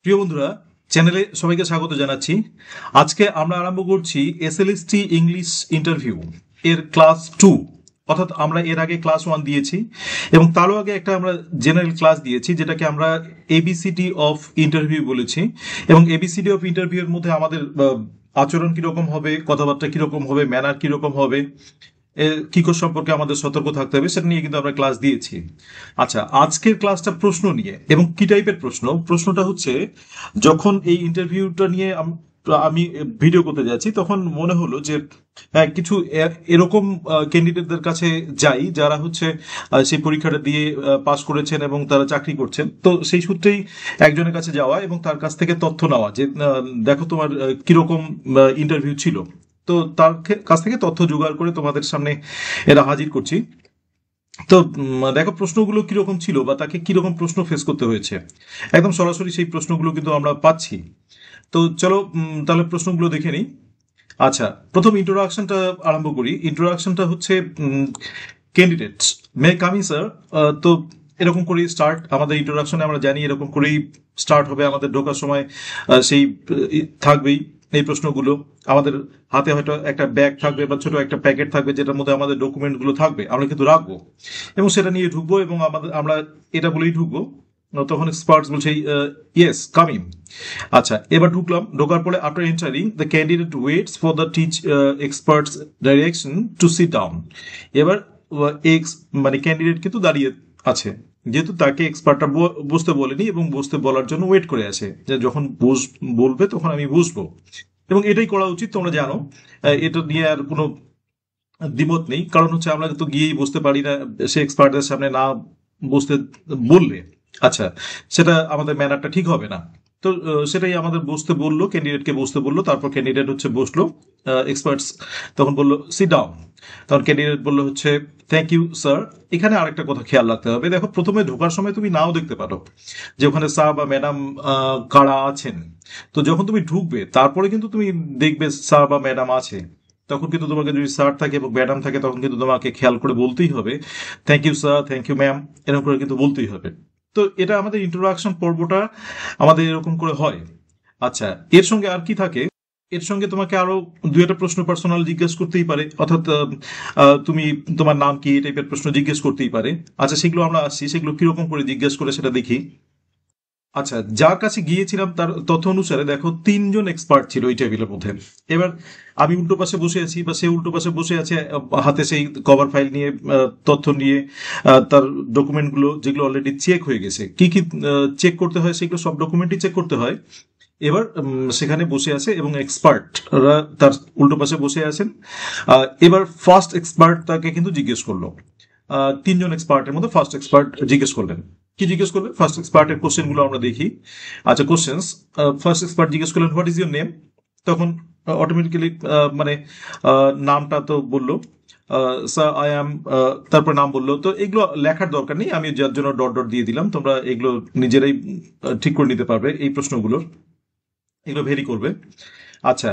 প্রিয় বন্ধুরা, চ্যানেলে সবাইকে স্বাগত জানাচ্ছি। আজকে আমরা আরম্ভ করছি এসএলএসটি ইংলিশ ইন্টারভিউ এর ক্লাস 2। অর্থাৎ আমরা এর আগে ক্লাস 1 দিয়েছি এবং তারও আগে একটা আমরা জেনারেল ক্লাস দিয়েছি, যেটাকে আমরা এবিসিডি অফ ইন্টারভিউ বলেছি। এবং এবিসিডি অফ ইন্টারভিউ এর মধ্যে আমাদের আচরণ কিরকম হবে, কথাবার্তা কিরকম হবে, ম্যানার কিরকম হবে, কি সম্পর্কে আমাদের সতর্ক থাকতে হবে, সেটা নিয়ে কিন্তু আমরা ক্লাস দিয়েছি। আচ্ছা, আজকের ক্লাসটা প্রশ্ন নিয়ে, এবং কি টাইপের প্রশ্নটা হচ্ছে, যখন এই ইন্টারভিউটা নিয়ে আমি ভিডিও করতে যাচ্ছি তখন মনে হলো যে কিছু এরকম ক্যান্ডিডেটদের কাছে যাই যারা হচ্ছে সেই পরীক্ষাটা দিয়ে পাস করেছেন এবং তারা চাকরি করছেন। তো সেই সূত্রেই একজনের কাছে যাওয়া এবং তার কাছ থেকে তথ্য নেওয়া যে দেখো তোমার কিরকম ইন্টারভিউ ছিল। তো তার কাছ থেকে তথ্য জোগাড় করে তোমাদের সামনে এরা হাজির করছি। তো দেখো প্রশ্নগুলো কিরকম ছিল বা তাকে কিরকম প্রশ্ন ফেস করতে হয়েছে, একদম সরাসরি সেই প্রশ্নগুলো কিন্তু আমরা পাচ্ছি। তো চলো তাহলে প্রশ্নগুলো দেখে নিই। আচ্ছা, প্রথম ইন্ট্রোডাকশনটা আরম্ভ করি। ইন্ট্রোডাকশনটা হচ্ছে ক্যান্ডিডেটস মে কামিং স্যার। তো এরকম করে স্টার্ট আমাদের ইন্ট্রোডাকশনে আমরা জানি এরকম করেই স্টার্ট হবে। আমাদের ঢোকার সময় সেই থাকবেই এই প্রশ্নগুলো। আমাদের হাতে হয়তো একটা ব্যাগ থাকবে বা ছোট একটা প্যাকেট থাকবে যেটার মধ্যে আমাদের ডকুমেন্টগুলো থাকবে, আমরা কিন্তু রাখবো এবং সেটা নিয়ে ঢুকবো এবং আমরা এটা বলেই ঢুকবো। তখন এক্সপার্টস বলছে ইয়েস কামিং। আচ্ছা, এবার ঢোকার পরে after entering the candidate waits for the experts direction two sit down. এবার মানে ক্যান্ডিডেট কিন্তু দাঁড়িয়ে আছে, যেহেতু তাকে এক্সপার্টটা বসতে বলেনি এবং বসতে বলার জন্য ওয়েট করে আছে যে যখন বলবে তখন আমি বসবো। এবং এটাই করা উচিত, তোমরা জানো। এটা নিয়ে আর কোনো দ্বিমত নেই, কারণ হচ্ছে আমরা তো গিয়েই বসতে পারি না সে এক্সপার্টদের সামনে না বসতে বললে। আচ্ছা, সেটা আমাদের ম্যানারটা ঠিক হবে না। তো সেটাই আমাদের বসতে বললো, ক্যান্ডিডেটকে বসতে বললো, তারপর ক্যান্ডিডেট হচ্ছে বসলো। এক্সপার্টস তখন বললো সিট ডাউন। তখন ক্যান্ডিডেট বললো হচ্ছে থ্যাংক ইউ স্যার। এখানে আরেকটা কথা খেয়াল রাখতে হবে, দেখো প্রথমে ঢোকার সময় তুমি নাও দেখতে পারো যে ওখানে স্যার বা ম্যাডাম কারা আছেন। তো যখন তুমি ঢুকবে তারপরে কিন্তু তুমি দেখবে স্যার বা ম্যাডাম আছে। তখন কিন্তু তোমাকে যদি স্যার থাকে এবং ম্যাডাম থাকে তখন কিন্তু তোমাকে খেয়াল করে বলতেই হবে thank you sir, thank you ma'am, এরকম করে কিন্তু বলতেই হবে। তো এটা আমাদের ইন্ট্রোডাকশন পর্বটা আমাদের এরকম করে হয়। আচ্ছা, এর সঙ্গে আর কি থাকে, এর সঙ্গে তোমাকে আরো দু একটা প্রশ্ন পার্সোনাল জিজ্ঞেস করতেই পারে, অর্থাৎ তুমি তোমার নাম কি, এই টাইপের প্রশ্ন জিজ্ঞেস করতেই পারে। আচ্ছা, সেগুলো আমরা আসছি, সেগুলো কিরকম করে জিজ্ঞেস করে সেটা দেখি। আচ্ছা, যার কাছে গিয়েছিলাম তার তথ্য অনুসারে দেখো 3জন এক্সপার্ট ছিল ওই টেবিলের মধ্যে। এবার আমি উল্টো পাশে বসে আছি বা সে উল্টো পাশে বসে আছে, হাতে সেই কভার ফাইল নিয়ে, তথ্য নিয়ে, তার ডকুমেন্টগুলো যেগুলো অলরেডি চেক হয়ে গেছে। কি কি চেক করতে হয়, সেগুলো সব ডকুমেন্টই চেক করতে হয়। এবার সেখানে বসে আছে এবং এক্সপার্টরা তার উল্টো পাশে বসে আছেন। এবার ফার্স্ট এক্সপার্ট তাকে কিন্তু জিজ্ঞেস করলো, 3জন এক্সপার্টের মধ্যে ফার্স্ট এক্সপার্ট জিজ্ঞেস করলেন। কি জিজ্ঞেস করলেন, ফার্স্ট এক্সপার্টের কোশ্চেন গুলো আমরা দেখি। আচ্ছা, কোশ্চেন্স, ফার্স্ট এক্সপার্ট জিজ্ঞেস করলেন হোয়াট ইজ ইউর নেম। তখন অটোমেটিক্যালি মানে নামটা তো বললো স্যার আই অ্যাম, তারপর নাম বললো। তো এগুলো লেখার দরকার নেই, আমি যার জন্য ডট ডট দিয়ে দিলাম, তোমরা এগুলো নিজেরাই ঠিক করে নিতে পারবে এই প্রশ্নগুলোর, এগুলো ভেরি করবে। আচ্ছা,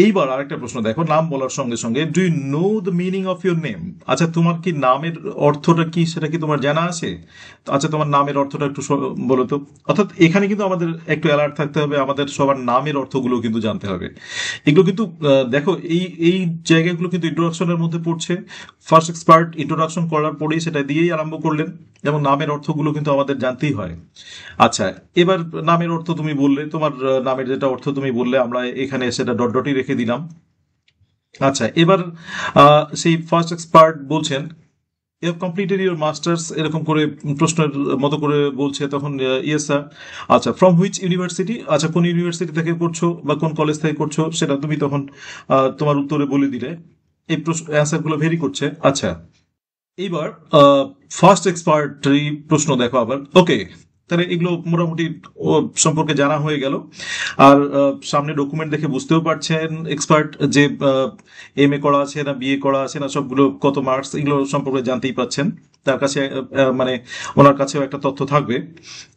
এইবার আরেকটা প্রশ্ন দেখো, নাম বলার সঙ্গে সঙ্গে do you know the meaning of your name. আচ্ছা, তোমার কি নামের অর্থটা কি সেটা কি তোমার জানা আছে? আচ্ছা, তোমার নামের অর্থটা একটু বলো তো। অর্থাৎ এখানে কিন্তু আমাদের একটু অ্যালার্ট থাকতে হবে, আমাদের সবার নামের অর্থগুলো কিন্তু জানতে হবে। এগুলো কিন্তু দেখো এই এই জায়গাগুলো কিন্তু ইন্ট্রোডাকশনের মধ্যে পড়ছে। ফার্স্ট এক্সপার্ট ইন্ট্রোডাকশন করার পরেই সেটা দিয়েই আরম্ভ করলেন এবং নামের অর্থগুলো কিন্তু আমাদের জানতেই হয়। আচ্ছা, এবার নামের অর্থ তুমি বললে, তোমার নামের যেটা অর্থ তুমি বললে, আমরা এখানে সেটা ডট ডটই রেখে দিলাম। আচ্ছা, এবার সেই ফার্স্ট এক্সপার্ট বলছেন you have completed your masters, এরকম করে প্রশ্নের মতো করে বলছে। তখন ইয়েস স্যার। আচ্ছা, ফ্রম হুইচ ইউনিভার্সিটি। আচ্ছা, কোন ইউনিভার্সিটি থেকে করছো বা কোন কলেজ থেকে করছো সেটা তুমি তখন তোমার উত্তরে বলে দিলে। এই অ্যান্সার গুলো ভেরি করছে। আচ্ছা, এইবার ফার্স্ট এক্সপার্টই প্রশ্ন দেখো আবার। ওকে, তাহলে এগুলো মোটামুটি সম্পর্কে জানা হয়ে গেল। আর সামনে ডকুমেন্ট দেখে বুঝতেও পারছেন এক্সপার্ট যে MA করা আছে না বিএ করা আছে না, সবগুলো কত মার্কস, এগুলো সম্পর্কে জানতেই পাচ্ছেন। তার কাছে মানে ওনার কাছেও একটা তথ্য থাকবে।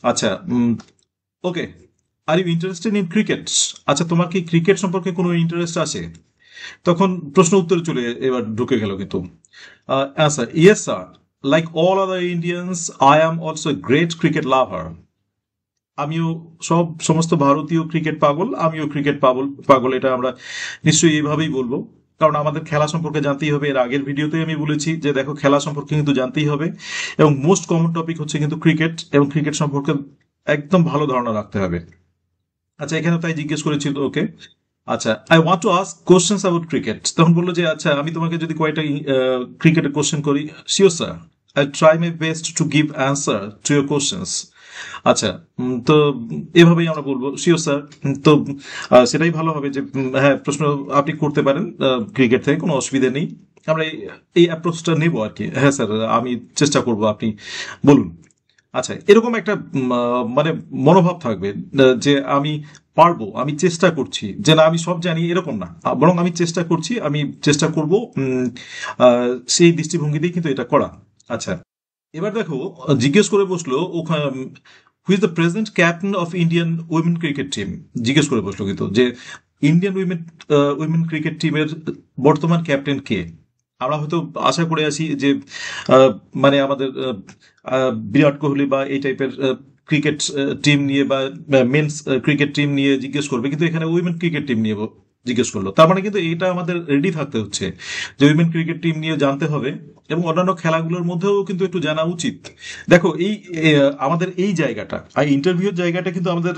আচ্ছা, okay, are you interested in cricket. আচ্ছা, তোমার কি ক্রিকেট সম্পর্কে কোনো ইন্টারেস্ট আছে? তখন প্রশ্ন উত্তরে চলে এবার ঢুকে গেল কিন্তু। Answer yes sir, like all other Indians I am also great cricket লাভার। আমিও সমস্ত ভারতীয় ক্রিকেট পাগল, আমিও ক্রিকেট পাগল, এটা আমরা নিশ্চয়ই এইভাবেই বলবো। কারণ আমাদের খেলা সম্পর্কে জানতেই হবে। এর আগের ভিডিওতে আমি বলেছি যে দেখো, খেলা সম্পর্কে কিন্তু জানতেই হবে, এবং মোস্ট কমন টপিক হচ্ছে কিন্তু ক্রিকেট, এবং ক্রিকেট সম্পর্কে একদম ভালো ধারণা রাখতে হবে। আচ্ছা, এখানে তাই জিজ্ঞেস করেছি তো ওকে। আচ্ছা, I want to ask questions about cricket. তখন বললো যে আচ্ছা, আমি তোমাকে যদি কয়েকটা ক্রিকেটের কোশ্চেন করি। Sure sir, I try my best to give answer to your questions. আচ্ছা, তো এভাবেই আমরা বলবো শিওর স্যার। তো সেটাই ভালো হবে যে হ্যাঁ, প্রশ্ন আপনি করতে পারেন ক্রিকেট থেকে, কোনো অসুবিধা নেই। আমরা এই অ্যাপ্রোচটা নেবো আর কি। হ্যাঁ স্যার, আমি চেষ্টা করব, আপনি বলুন। আচ্ছা, এরকম একটা মানে মনোভাব থাকবে যে আমি পারবো, আমি চেষ্টা করছি, যে না আমি সব জানি এরকম না, বরং আমি চেষ্টা করছি, আমি চেষ্টা করব, সেই দৃষ্টিভঙ্গিতেই কিন্তু এটা করা। আচ্ছা, এবার দেখো, জিজ্ঞেস করে বসলো who is the present captain of Indian women cricket team. জিজ্ঞেস করে বসলো কিন্তু যে ইন্ডিয়ান উইমেন ক্রিকেট টিমের বর্তমান ক্যাপ্টেন কে। আমরা হয়তো আশা করে আছি যে মানে আমাদের বিরাট কোহলি বা এই টাইপের ক্রিকেট টিম নিয়ে বা মেন্স ক্রিকেট টিম নিয়ে জিজ্ঞেস করবে, কিন্তু এখানে উইমেন ক্রিকেট টিম নিয়ে জিজ্ঞেস করলো। তার মানে কিন্তু এটা আমাদের রেডি থাকতে হচ্ছে যে উইমেন ক্রিকেট টিম নিয়ে জানতে হবে, এবং অন্যান্য খেলাগুলোর মধ্যেও কিন্তু একটু জানা উচিত। দেখো, এই আমাদের এই জায়গাটা, ইন্টারভিউর জায়গাটা কিন্তু আমাদের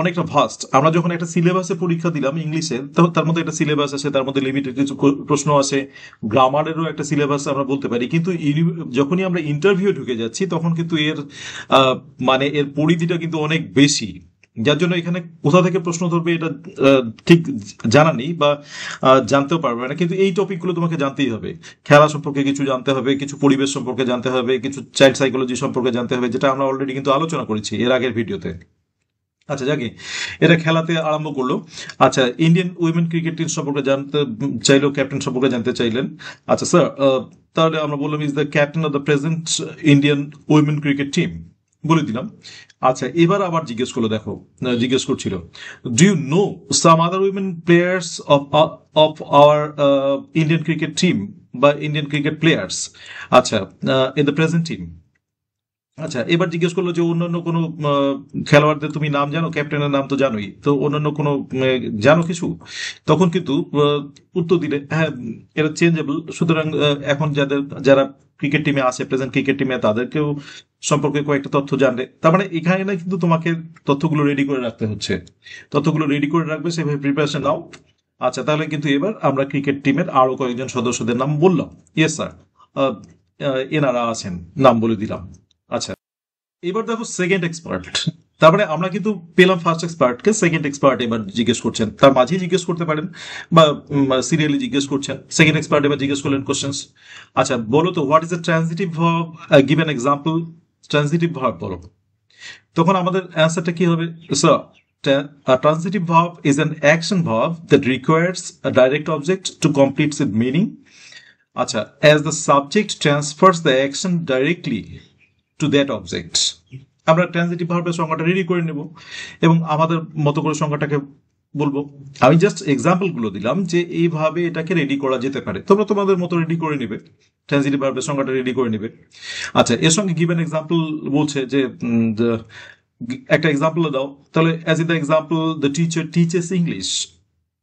অনেকটা ভাস্ট। আমরা যখন একটা সিলেবাসে পরীক্ষা দিলাম ইংলিশে, তার মধ্যে একটা সিলেবাস আছে, তার মধ্যে লিমিটেড কিছু প্রশ্ন আছে, গ্রামারেরও একটা সিলেবাস আমরা বলতে পারি। কিন্তু যখনই আমরা ইন্টারভিউ ঢুকে যাচ্ছি, তখন কিন্তু এর মানে এর পরিধিটা কিন্তু অনেক বেশি, যার জন্য এখানে কোথা থেকে প্রশ্ন ধরবে এটা ঠিক জানা নেই, বা জানতেও পারবে না। কিন্তু এই টপিকগুলো তোমাকে জানতেই হবে। খেলা সম্পর্কে কিছু জানতে হবে, কিছু পরিবেশ সম্পর্কে জানতে হবে, কিছু চাইল্ড সাইকোলজি সম্পর্কে জানতে হবে, যেটা আমরা অলরেডি কিন্তু আলোচনা করেছি এর আগের ভিডিওতে। আচ্ছা, যাকে এটা খেলাতে আরম্ভ করলো। আচ্ছা, ইন্ডিয়ান উইমেন ক্রিকেট টিম সম্পর্কে জানতে চাইলো, ক্যাপ্টেন সম্পর্কে জানতে চাইলেন। আচ্ছা স্যার, তাহলে আমরা বললাম is the captain of the present Indian women cricket team, বলে দিলাম। আচ্ছা, এবার আবার জিজ্ঞেস করলো, দেখো জিজ্ঞেস করছিল do you know some other women players of our Indian cricket team বা ইন্ডিয়ান ক্রিকেট প্লেয়ার্স। আচ্ছা, ইন দ্য প্রেজেন্ট টিম। আচ্ছা, এবার জিজ্ঞেস করলো যে অন্যান্য কোনো খেলোয়াড়দের তুমি নাম জানো, ক্যাপ্টেনের নাম তো জানোই, তো অন্যান্য কোনো জানো কিছু। তখন কিন্তু উত্তর দিলে হ্যাঁ, এটা চেঞ্জেবল, সুতরাং এখন যারা ক্রিকেট টিমে আছে, প্রেজেন্ট ক্রিকেট টিমে, তাদেরকেও সম্পর্কে কয়েকটা তথ্য জানলে, তার মানে এখানে না কিন্তু তোমাকে তথ্যগুলো রেডি করে রাখতে হচ্ছে, তথ্যগুলো রেডি করে রাখবে, সেভাবে প্রিপারেশন নাও। আচ্ছা, তাহলে কিন্তু এবার আমরা ক্রিকেট টিমের আরো কয়েকজন সদস্যদের নাম বললাম। ইয়েস স্যার, এনারা আছেন, নাম বলে দিলাম। আচ্ছা, এবার দেখো সেকেন্ড এক্সপার্ট। তারপরে আমরা কিন্তু পেলাম ফার্স্ট এক্সপার্টকে, সেকেন্ড এক্সপার্ট এবার জিজ্ঞেস করছেন, তার মাঝেই জিজ্ঞেস করতে পারেন বা সিরিয়ালি জিজ্ঞেস করছেন। সেকেন্ড এক্সপার্ট এবার জিজ্ঞেস করলেন কোশ্চেন্স। আচ্ছা, বলো তো what is a transitive verb, give an example. Transitive verb বলো। তখন আমাদের অ্যান্সারটা কি হবে? Sir, a transitive verb is an action verb that requires a direct object to complete its meaning. আচ্ছা, as the subject transfers the action directly to that object. আমরা transitive ভার্বের সংজ্ঞাটা রেডি করে নেব এবং আমাদের মতো করে সংজ্ঞাটাকে বলবো। আমি জাস্ট এক্সাম্পল গুলো দিলাম যে এইভাবে এটাকে রেডি করা যেতে পারে, তোমরা তোমাদের মতো রেডি করে নেবে, ট্রান্সিটিভ ভার্বের সংজ্ঞাটা রেডি করে নেবে। আচ্ছা, এর সঙ্গে গিভেন এক্সাম্পল বলছে যে একটা এক্সাম্পল দাও, তাহলে as in the example the teacher teaches English.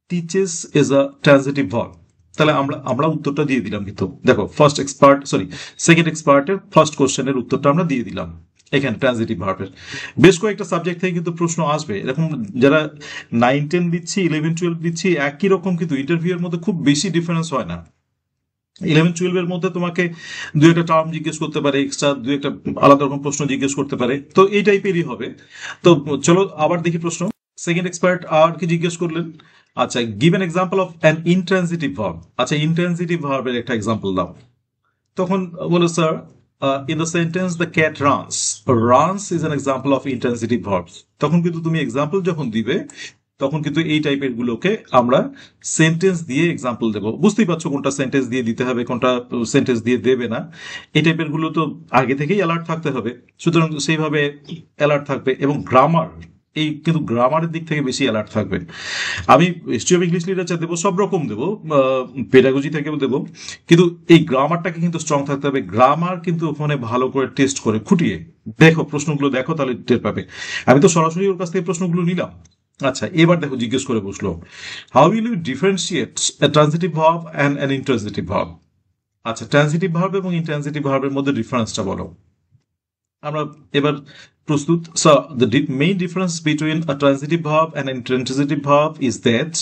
Teaches is a transitive verb. তাহলে আমরা উত্তরটা দিয়ে দিলাম। কিন্তু দেখো, সেকেন্ড এক্সপার্টের ফার্স্ট কোশ্চেনের উত্তরটা আমরা দিয়ে দিলাম এখানে ট্রান্সিটিভ ভার্বের। বেশ কয়েকটা সাবজেক্ট থেকে কিন্তু প্রশ্ন আসবে এরকম, যারা 9-10 দিচ্ছি, 11-12 দিচ্ছি, একই রকম কিন্তু ইন্টারভিউ এর মধ্যে খুব বেশি ডিফারেন্স হয় না। 11-12 এর মধ্যে তোমাকে দু একটা টার্ম জিজ্ঞেস করতে পারে, এক্সট্রা দু একটা আলাদা রকম প্রশ্ন জিজ্ঞেস করতে পারে, তো এই টাইপেরই হবে। তো চলো আবার দেখি প্রশ্ন। সেকেন্ড এক্সপার্ট আর কি জিজ্ঞেস করলেন? আচ্ছা, give an example of an intransitive verb. আচ্ছা, ইনট্রান্সিটিভ ভার্বের একটা এক্সাম্পল দাও। তখন বলো sir, in the sentence the cat runs is an example of intransitive verbs. তখন কিন্তু তুমি এক্সাম্পল যখন দিবে, তখন কিন্তু এই টাইপের গুলোকে আমরা সেন্টেন্স দিয়ে এক্সাম্পল দেবো। বুঝতেই পারছো কোনটা সেন্টেন্স দিয়ে দিতে হবে, কোনটা সেন্টেন্স দিয়ে দেবে না। এই টাইপের গুলো তো আগে থেকেই অ্যালার্ট থাকতে হবে, সুতরাং সেইভাবে অ্যালার্ট থাকবে। এবং গ্রামার, এই কিন্তু গ্রামারের দিক থেকে বেশি অ্যালার্ট থাকবে। আমি হিস্ট্রি অফ ইংলিশ লিটারেচার দেবো, সব রকম দেবো, পেডাগজি থেকেও দেবো, কিন্তু এই গ্রামারটাকে কিন্তু স্ট্রং থাকতে হবে। গ্রামার কিন্তু ওখানে ভালো করে টেস্ট করে খুঁটিয়ে দেখো প্রশ্নগুলো দেখো, তাহলে টের পাবে। আমি তো সরাসরি ওর কাছ থেকে প্রশ্নগুলো নিলাম। আচ্ছা, এবার দেখো জিজ্ঞেস করে বসলো, how will you differentiate a transitive verb and an intransitive verb. আচ্ছা, ট্রান্সিটিভ ভার্ব এবং ইন্ট্রান্সিটিভ ভার্বের মধ্যে ডিফারেন্সটা বলো। আমরা এবার প্রস্তুত। So the main difference between a transitive verb and an intransitive verb is that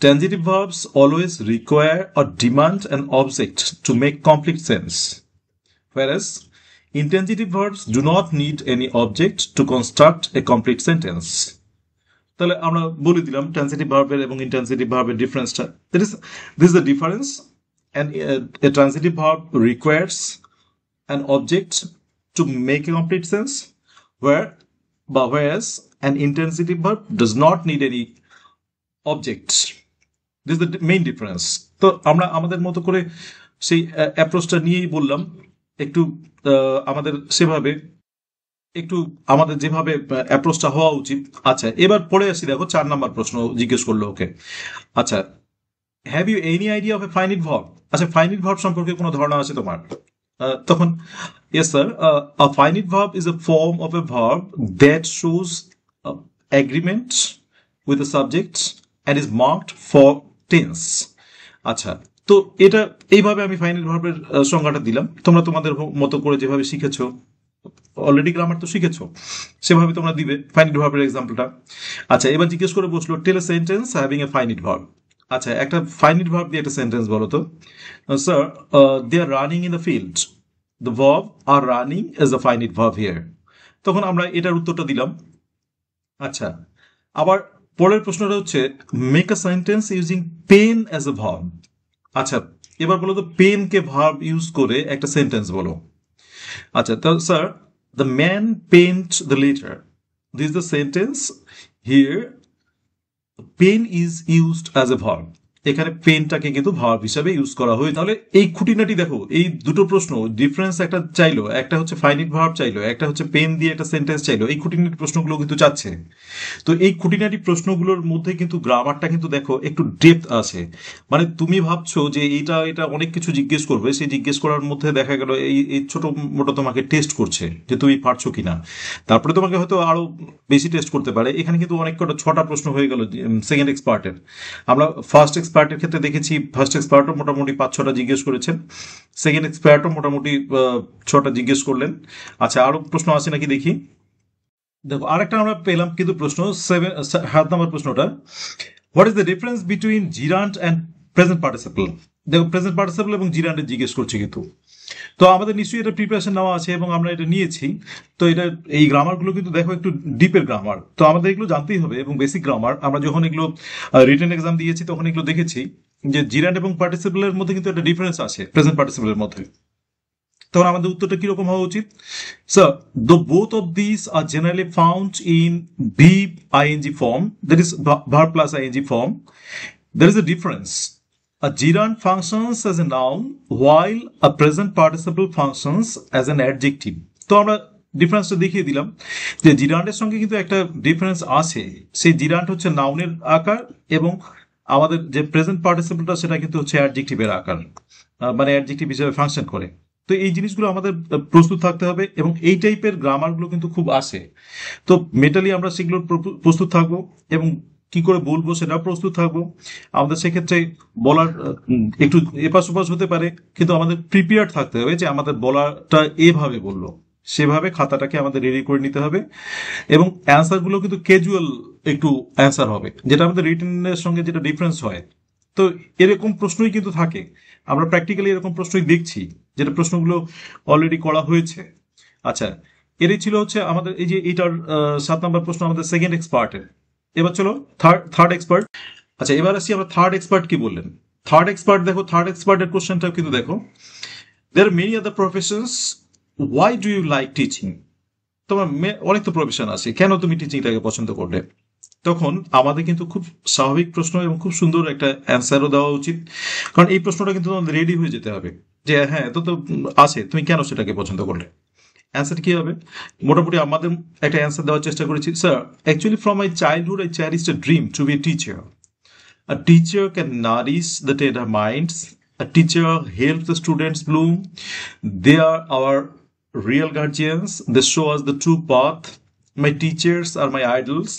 transitive verbs always require or demand an object to make complete sense, whereas intransitive verbs do not need any object to construct a complete sentence. তাহলে আমরা বলে দিলাম transitive ভার্বের এবং intransitive ভার্বের ডিফারেন্সটা। This is the difference, and a transitive verb requires an object to make a complete sense, whereas an intransitive verb does not need any object. This is the main difference. তো আমরা আমাদের মতো করে সেই অ্যাপ্রোচটা নিয়েই বললাম, একটু আমাদের সেভাবে একটু আমাদের যেভাবে অ্যাপ্রোচটা হওয়া উচিত। আচ্ছা, এবার পড়ে আসি, দেখো 4 নাম্বার প্রশ্ন জিজ্ঞেস করলো ওকে। আচ্ছা, have you any idea of a finite verb. আচ্ছা, ফাইনিট ভার্ব সম্পর্কে কোনো ধারণা আছে তোমার? তখন yes sir, a finite verb is a form of a verb that shows agreement with the subject and is marked for tense. আচ্ছা, তো এটা এইভাবে আমি ফাইনাইট ভার্বের সংজ্ঞাটা দিলাম। তোমরা তোমাদের মতো করে যেভাবে শিখেছো, অলরেডি গ্রামার তো শিখেছো, সেভাবে তোমরা দিবে ফাইনাইট ভার্বের এক্সাম্পলটা। আচ্ছা, এবার জিজ্ঞেস করে বসলো, tell a sentence having a finite verb. আচ্ছা, একটা ফাইনাইট ভার্ব দিয়ে একটা সেন্টেন্স বলো তো। Sir, they are running in the field. The verb are running is a finite verb here. তখন আমরা এটার উত্তরটা দিলাম। আচ্ছা, আবার পরের প্রশ্নটা হচ্ছে, make a sentence using pen as a verb. আচ্ছা, এবার বলো তো পেনকে ভার্ব ইউজ করে একটা সেন্টেন্স বলো। আচ্ছা, তো sir, the man penned the letter. This the sentence here, pen is used as a verb. এখানে পেনটাকে কিন্তু ভার্ব হিসাবে ইউজ করা হয়। তাহলে এই খুঁটিনাটি দেখো, এই দুটো প্রশ্ন ডিফারেন্স একটা চাইলো, একটা হচ্ছে ফাইনিট ভার্ব চাইলো, একটা হচ্ছে পেন দিয়ে একটা সেন্টেন্স চাইলো। এই খুঁটিনাটি প্রশ্নগুলো কিন্তু চাচ্ছে। তো এই খুঁটিনাটি প্রশ্নগুলোর মধ্যে কিন্তু গ্রামারটা কিন্তু দেখো একটু ডেপথ আছে। মানে তুমি ভাবছো যে এটা অনেক কিছু জিজ্ঞেস করবে, সেই জিজ্ঞেস করার মধ্যে দেখা গেল এই ছোট মোটো তোমাকে টেস্ট করছে যে তুমি পারছো কিনা, তারপরে তোমাকে হয়তো আরো বেশি টেস্ট করতে পারে। এখানে কিন্তু অনেক কটা 6টা প্রশ্ন হয়ে গেল সেকেন্ড এক্সপার্টের। আমরা ফার্স্ট এক্সপার্টের ক্ষেত্রে দেখেছি, ফার্স্ট এক্সপার্টও মোটামুটি 5-6টা জিজ্ঞেস করেছেন, সেকেন্ড এক্সপার্টও মোটামুটি 6টা জিজ্ঞেস করলেন। আচ্ছা, আরো প্রশ্ন আছে নাকি দেখি। দেখো, আরেকটা আমরা পেলাম কিন্তু প্রশ্ন 7 নম্বর প্রশ্নটা, what is the difference between জিরান্ড and present participle. দেখো, প্রেজেন্ট পার্টিসিপল এবং জিরান্ডের জিজ্ঞেস করছে কিন্তু। তো আমাদের নিশ্চয়ই এটা প্রিপারেশন নেওয়া আছে এবং আমরা এটা নিয়েছি। তো এটা এই গ্রামারগুলো কিন্তু দেখো একটু ডিপের গ্রামার, তো আমাদের এগুলো জানতেই হবে। এবং বেসিক গ্রামার আমরা যখন এগুলো রিটেন এক্সাম দিয়েছি তখন এগুলো দেখেছি যে জিরান্ড এবং পার্টিসিপলের মধ্যে কিন্তু একটা ডিফারেন্স আছে প্রেজেন্ট পার্টিসিপলের মধ্যে। তখন আমাদের উত্তরটা কিরকম হওয়া উচিত? Sir, the both of these are generally found in VING form, that is verb plus ing form. There is a difference. A gerund functions as a noun while a present participle functions as an adjective. তো আমরা ডিফারেন্সটা দেখিয়ে দিলাম যে জিরান্ডের সঙ্গে কিন্তু একটা difference আছে। সেই জিরান্ড হচ্ছে নাউনের আকার এবং আমাদের যে প্রেজেন্ট পার্টিসিপলটা সেটা কিন্তু হচ্ছে অ্যাডজেক্টিভের আকার, মানে অ্যাডজেক্টিভ হিসেবে ফাংশন করে। তো এই জিনিসগুলো আমাদের প্রস্তুত থাকতে হবে এবং এই টাইপের গ্রামারগুলো কিন্তু খুব আসে। তো মেন্টালি আমরা সেগুলোর প্রস্তুত থাকবো এবং কি করে বলবো সেটাও প্রস্তুত থাকবো। আমাদের সেক্ষেত্রে বলার একটু এপাশ ওপাশ হতে পারে, কিন্তু আমাদের প্রিপেয়ার থাকতে হবে যে আমাদের বলাটা এভাবে বললো, সেভাবে খাতাটাকে আমাদের রেডি করে নিতে হবে। এবং অ্যান্সারগুলো কিন্তু ক্যাজুয়াল একটু অ্যান্সার হবে, যেটা আমাদের রিটেনের সঙ্গে যেটা ডিফারেন্স হয়। তো এরকম প্রশ্নই কিন্তু থাকে, আমরা প্র্যাকটিক্যালি এরকম প্রশ্নই দেখছি, যেটা প্রশ্নগুলো অলরেডি করা হয়েছে। আচ্ছা, এটাই ছিল হচ্ছে আমাদের এই যে এটার 7 নম্বর প্রশ্ন আমাদের সেকেন্ড এক্সপার্টের। এবার চলো থার্ড এক্সপার্ট। আচ্ছা, এবার আসি আমরা থার্ড এক্সপার্ট কি বললেন। থার্ড এক্সপার্ট দেখো, থার্ড এক্সপার্টের কোশ্চেনটাও কিন্তু দেখো, there are many other professions, why do you like teaching. তোমার অনেক তো প্রফেশন আছে, কেন তুমি টিচিংটাকে পছন্দ করলে? তখন আমাদের কিন্তু খুব স্বাভাবিক প্রশ্ন এবং খুব সুন্দর একটা অ্যান্সারও দেওয়া উচিত, কারণ এই প্রশ্নটা কিন্তু আমাদের রেডি হয়ে যেতে হবে যে হ্যাঁ তো আছে, তুমি কেন সেটাকে পছন্দ করলে। অ্যান্সার কি হবে? মোটামুটি আমাদের একটা অ্যান্সার দেওয়ার চেষ্টা করেছি। Sir, actually from my childhood I cherished a dream to be a teacher. A teacher can nourish the tender minds. A teacher helps the students bloom. They are our real guardians. They show us the true path. My teachers are my idols.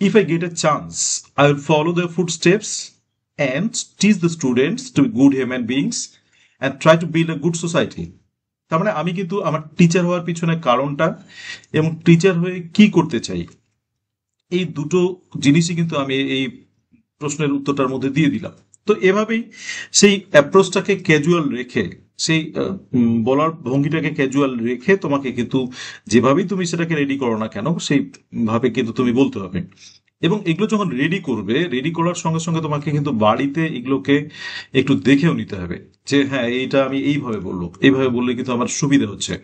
If I get a chance, I will follow their footsteps and teach the students to be good human beings and try to build a good society. তার মানে আমি কিন্তু আমার teacher হওয়ার পিছনে কারণটা এবং teacher হয়ে কি করতে চাই এই দুটো জিনিসই কিন্তু আমি এই প্রশ্নের উত্তরটার মধ্যে দিয়ে দিলাম। তো এভাবেই সেই অ্যাপ্রোচটাকে ক্যাজুয়াল রেখে সেই বলার ভঙ্গিটাকে ক্যাজুয়াল রেখে তোমাকে কিন্তু যেভাবেই তুমি সেটাকে রেডি করো না কেন সেইভাবে কিন্তু তুমি বলতে হবে। এবং এগুলো যখন রেডি করবে, রেডি করার সঙ্গে সঙ্গে তোমাকে কিন্তু বাড়িতে এগুলোকে একটু দেখেও নিতে হবে যে হ্যাঁ এইটা আমি এইভাবে বলবো, এইভাবে বললে কিন্তু আমার সুবিধা হচ্ছে,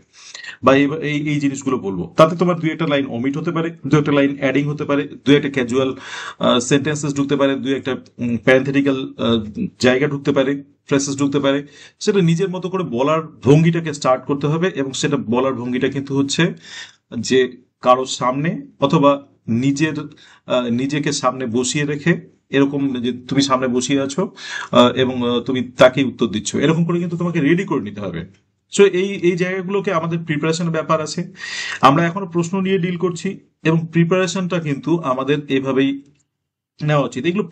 বা এই এই জিনিসগুলো বলবো। তাতে তোমার দুই একটা লাইন অমিট হতে পারে, দুই একটা লাইন অ্যাডিং হতে পারে, দুই একটা ক্যাজুয়াল সেন্টেন্সেস ঢুকতে পারে, দুই একটা প্যারেন্থেটিক্যাল জায়গা ঢুকতে পারে, ফ্রেসেস ঢুকতে পারে। সেটা নিজের মতো করে বলার ভঙ্গিটাকে স্টার্ট করতে হবে, এবং সেটা বলার ভঙ্গিটা কিন্তু হচ্ছে যে কারোর সামনে অথবা নিজেকে সামনে বসিয়ে রেখে, এরকম যে তুমি সামনে বসিয়ে আছো এবং তুমি তাকে উত্তর দিচ্ছ, এরকম করে কিন্তু তোমাকে রেডি করে নিতে হবে। সো এই এই জায়গাগুলোকে আমাদের প্রিপারেশনের ব্যাপার আছে। আমরা এখনো প্রশ্ন নিয়ে ডিল করছি এবং প্রিপারেশনটা কিন্তু আমাদের এভাবেই নেওয়া উচিত। এগুলো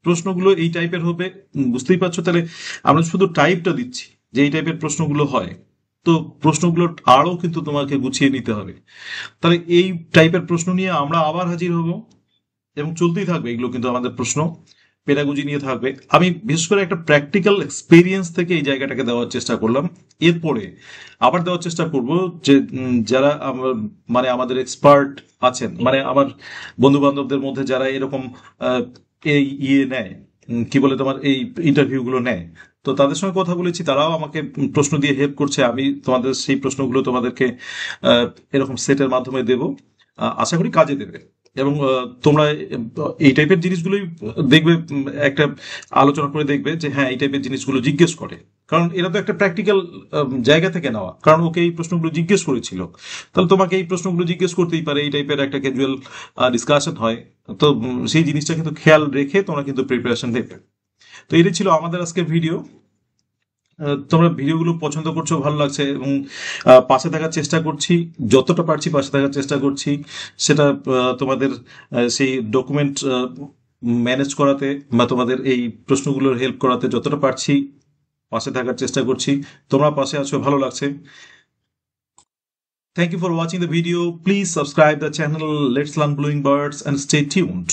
প্রশ্নগুলো এই টাইপের হবে, বুঝতেই পারছো। তাহলে আমরা শুধু টাইপটা দিচ্ছি যে এই টাইপের প্রশ্নগুলো হয়, তো প্রশ্নগুলো আরও কিন্তু তোমাকে গুছিয়ে নিতে হবে। তাহলে এই টাইপের প্রশ্ন নিয়ে আমরা আবার হাজির হব এবং চলতেই থাকবে এগুলো, কিন্তু আমাদের প্রশ্ন পেডাগজি নিয়ে থাকবে। আমি বিশেষ করে একটা প্র্যাকটিক্যাল এক্সপিরিয়েন্স থেকে এই জায়গাটাকে দেওয়ার চেষ্টা করলাম। এরপরে আবার দেওয়ার চেষ্টা করব যে যারা মানে আমাদের এক্সপার্ট আছেন, মানে আমার বন্ধু বান্ধবদের মধ্যে যারা এরকম এই নেয়, কি বলে তোমার এই ইন্টারভিউগুলো নেয়, তো তাদের সঙ্গে কথা বলেছি, তারাও আমাকে প্রশ্ন দিয়ে হেল্প করছে। আমি তোমাদের সেই প্রশ্নগুলো তোমাদেরকে এরকম সেটের মাধ্যমে দেব, আশা করি কাজে দেবে। এবং তোমরা এই টাইপের জিনিসগুলোই দেখবে, একটা আলোচনা করে দেখবে যে হ্যাঁ এই টাইপের জিনিসগুলো জিজ্ঞেস করে, কারণ এরা তো একটা প্র্যাকটিক্যাল জায়গা থেকে নেওয়া, কারণ ওকে এই প্রশ্নগুলো জিজ্ঞেস করেছিল, তাহলে তোমাকে এই প্রশ্নগুলো জিজ্ঞেস করতেই পারে। এই টাইপের একটা ক্যাজুয়াল ডিসকাশন হয়, তো সেই জিনিসটা কিন্তু খেয়াল রেখে তোমরা কিন্তু প্রিপারেশন দেবে। তো এটাই ছিল আমাদের আজকের ভিডিও। তোমরা ভিডিওগুলো পছন্দ করছো, ভালো লাগছে, এবং পাশে থাকার চেষ্টা করছি, যতটা পারছি পাশে থাকার চেষ্টা করছি। সেটা তোমাদের সেই ডকুমেন্ট ম্যানেজ করাতে বা তোমাদের এই প্রশ্নগুলোর হেল্প করাতে যতটা পারছি পাশে থাকার চেষ্টা করছি। তোমরা পাশে আছো, ভালো লাগছে। Thank you for watching the video. Please subscribe the channel Let's Learn Blowing Birds and stay tuned.